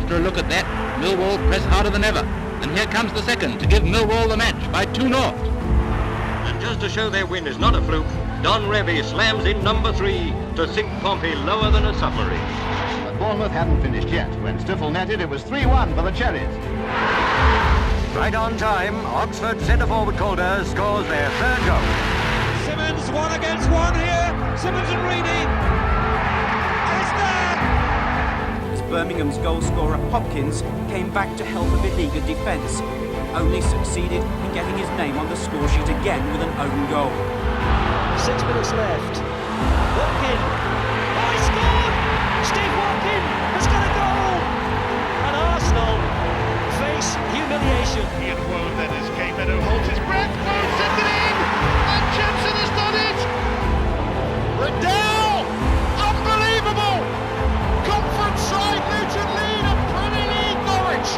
After a look at that, Millwall press harder than ever. And here comes the second to give Millwall the match by 2-0. And just to show their win is not a fluke, Don Revie slams in number 3 to sink Pompey lower than a submarine. But Bournemouth hadn't finished yet. When Stiffle netted, it was 3-1 for the Cherries. Right on time, Oxford centre-forward Calder scores their third goal. Simmons 1 against 1 here. Simmons and Reedy. And it's there. As Birmingham's goal scorer Hopkins came back to help a beleaguered defence, only succeeded in getting his name on the score sheet again with an own goal. 6 minutes left. Watkin. Oh, he scored! Steve Watkin has got a goal! And Arsenal face humiliation. Ian Woe then as Kay Meadow holds his breath. Woe sends it in! And Jepson has done it! Riddell! Unbelievable! Conference side Luton lead at Premier League Norwich!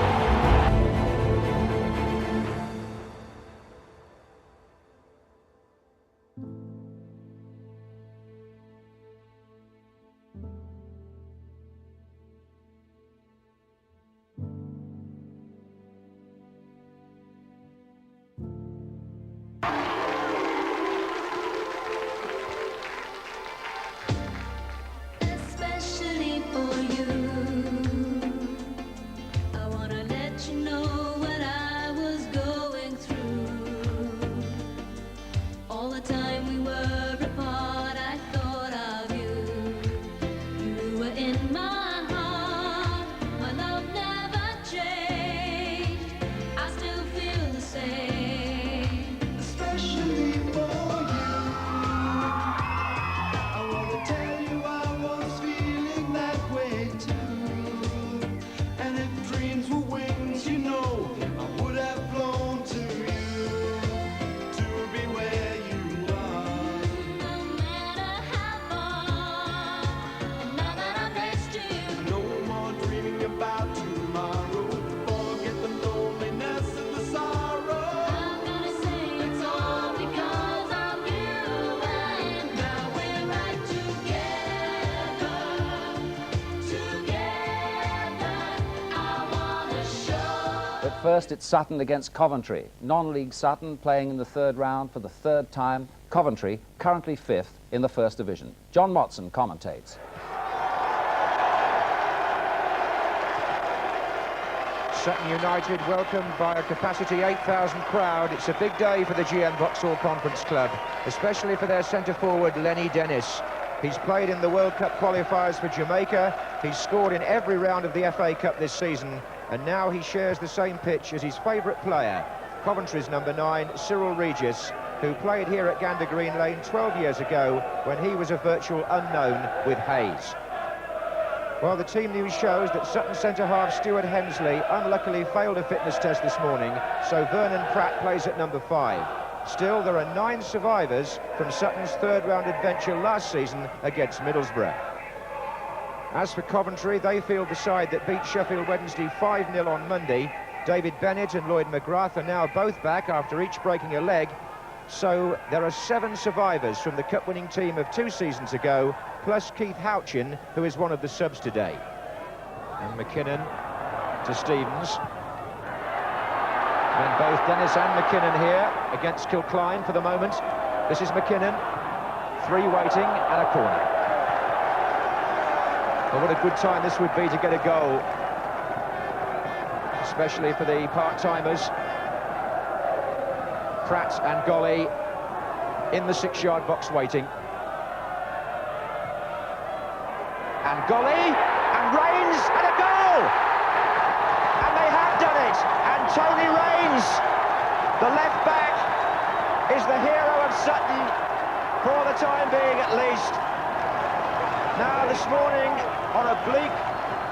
Especially for you, I wanna let you know what I was going through. All the time we were apart, I thought of you. You were in my heart, my love never changed. I still feel the same. Especially for you, I wanna tell you I was feeling that way too. And if dreams were wings, you know, I would have flown to you, to be where you are. No matter how far, now that I'm next to you. No more dreaming about tomorrow. Forget the loneliness and the sorrow. I'm gonna say it's all because of you, and now we're right together. I wanna show. But first it's Sutton against Coventry. Non-league Sutton playing in the third round for the third time. Coventry currently 5th in the First Division. John Motson commentates. Sutton United welcomed by a capacity 8,000 crowd. It's a big day for the GM Vauxhall Conference Club, especially for their centre-forward Lenny Dennis. He's played in the World Cup qualifiers for Jamaica. He's scored in every round of the FA Cup this season, and now he shares the same pitch as his favourite player, Coventry's number 9, Cyril Regis, who played here at Gander Green Lane 12 years ago when he was a virtual unknown with Hayes. Well, the team news shows that Sutton centre-half Stuart Hensley unluckily failed a fitness test this morning, so Vernon Pratt plays at number 5. Still, there are 9 survivors from Sutton's third-round adventure last season against Middlesbrough. As for Coventry, they field the side that beat Sheffield Wednesday 5-0 on Monday. David Bennett and Lloyd McGrath are now both back after each breaking a leg. So there are 7 survivors from the cup-winning team of 2 seasons ago, plus Keith Houchin, who is one of the subs today. And McKinnon to Stevens. And both Dennis and McKinnon here against Kilcline for the moment. This is McKinnon, 3 waiting and a corner. Well, what a good time this would be to get a goal, especially for the part-timers. Pratt and Golly in the 6-yard box waiting. And Golly, and Rains, and a goal! And they have done it! And Tony Rains, the left back, is the hero of Sutton, for the time being at least. Now this morning, on a bleak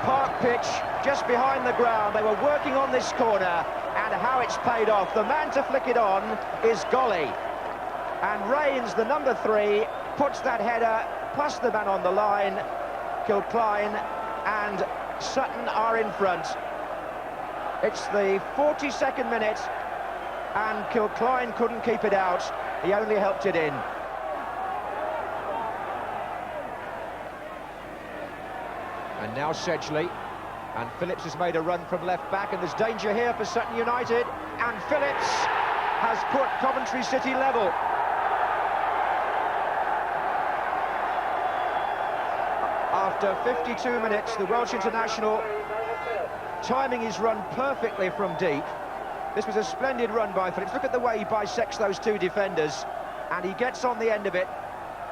park pitch, just behind the ground, they were working on this corner, and how it's paid off. The man to flick it on is Golly. And Rains, the number 3, puts that header past the man on the line. Kilcline and Sutton are in front. It's the 42nd minute, and Kilcline couldn't keep it out. He only helped it in. And now Sedgley. And Phillips has made a run from left back, and there's danger here for Sutton United. And Phillips has put Coventry City level. After 52 minutes, the Welsh international timing his run perfectly from deep. This was a splendid run by Phillips. Look at the way he bisects those two defenders, and he gets on the end of it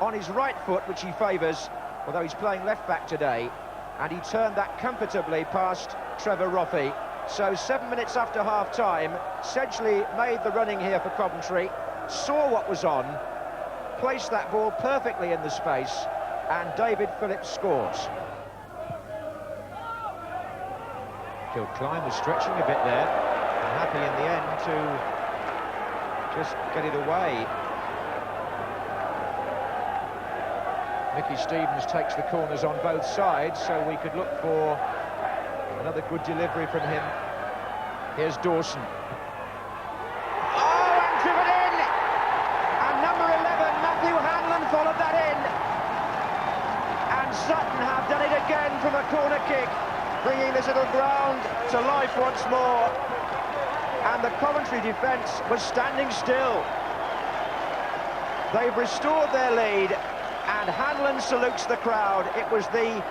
on his right foot, which he favours, although he's playing left back today, and he turned that comfortably past Trevor Roffey. So 7 minutes after half-time, Sedgley made the running here for Coventry, saw what was on, placed that ball perfectly in the space, and David Phillips scores. Kilcline was stretching a bit there, and happy in the end to just get it away. Mickey Stevens takes the corners on both sides, so we could look for another good delivery from him. Here's Dawson. Oh, and driven in! And number 11, Matthew Hanlon, followed that in. And Sutton have done it again from a corner kick, bringing this little ground to life once more. And the Coventry defence was standing still. They've restored their lead, and Hanlon salutes the crowd. It was the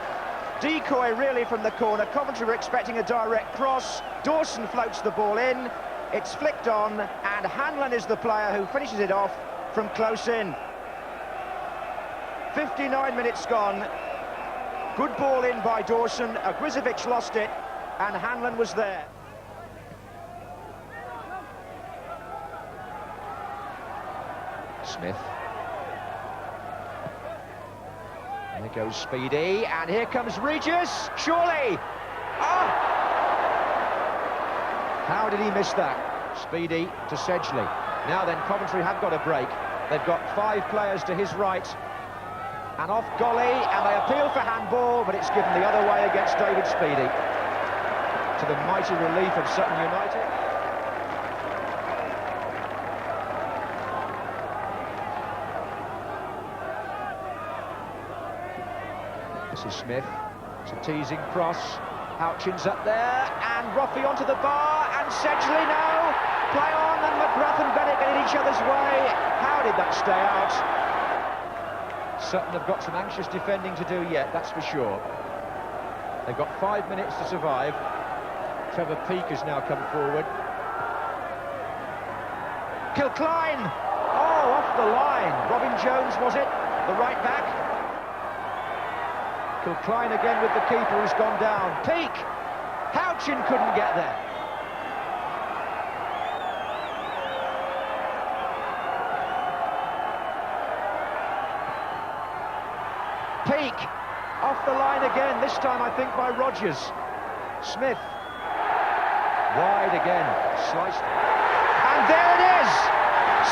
decoy really from the corner. Coventry were expecting a direct cross. Dawson floats the ball in. It's flicked on, and Hanlon is the player who finishes it off from close in. 59 minutes gone. Good ball in by Dawson. Ogrizovic lost it, and Hanlon was there. Smith. And there goes Speedy, and here comes Regis, surely! Oh! How did he miss that? Speedy to Sedgley. Now then, Coventry have got a break. They've got 5 players to his right. And off Golly, and they appeal for handball, but it's given the other way against David Speedy. To the mighty relief of Sutton United. This is Smith. It's a teasing cross. Houchin's up there, and Roffey onto the bar, and Sedgley now. Play on, and McGrath and Bennett get in each other's way. How did that stay out? Sutton have got some anxious defending to do yet, that's for sure. They've got 5 minutes to survive. Trevor Peake has now come forward. Kilcline! Oh, off the line. Robin Jones, was it? The right back. Kilcline again with the keeper who's gone down. Peake! Houchin couldn't get there. Peake off the line again, this time I think by Rogers. Smith wide again, sliced, and there it is.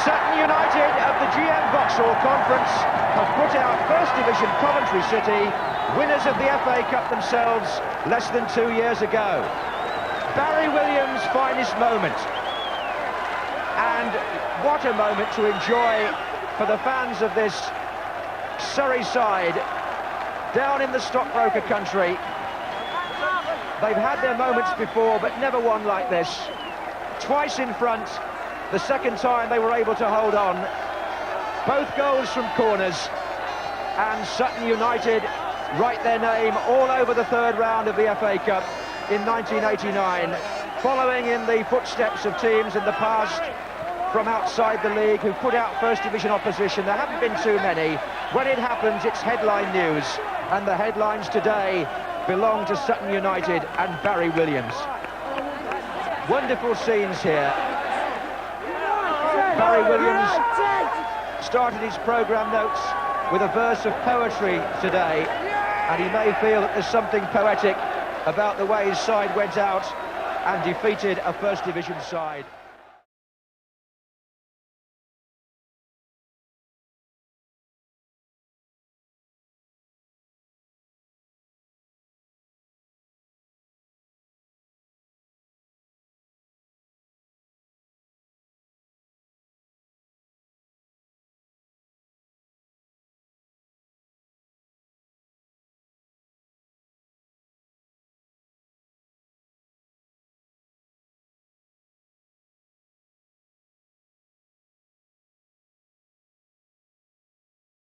Sutton United of the GM Vauxhall Conference have put out First Division Coventry City, winners of the FA Cup themselves less than 2 years ago. Barry Williams' finest moment, and what a moment to enjoy for the fans of this Surrey side down in the stockbroker country. They've had their moments before, but never one like this. Twice in front, the second time they were able to hold on. Both goals from corners, and Sutton United write their name all over the third round of the FA Cup in 1989, following in the footsteps of teams in the past from outside the league who put out First Division opposition. There haven't been too many. When it happens, it's headline news, and the headlines today belong to Sutton United and Barry Williams. Wonderful scenes here. Barry Williams started his programme notes with a verse of poetry today, and he may feel that there's something poetic about the way his side went out and defeated a First Division side.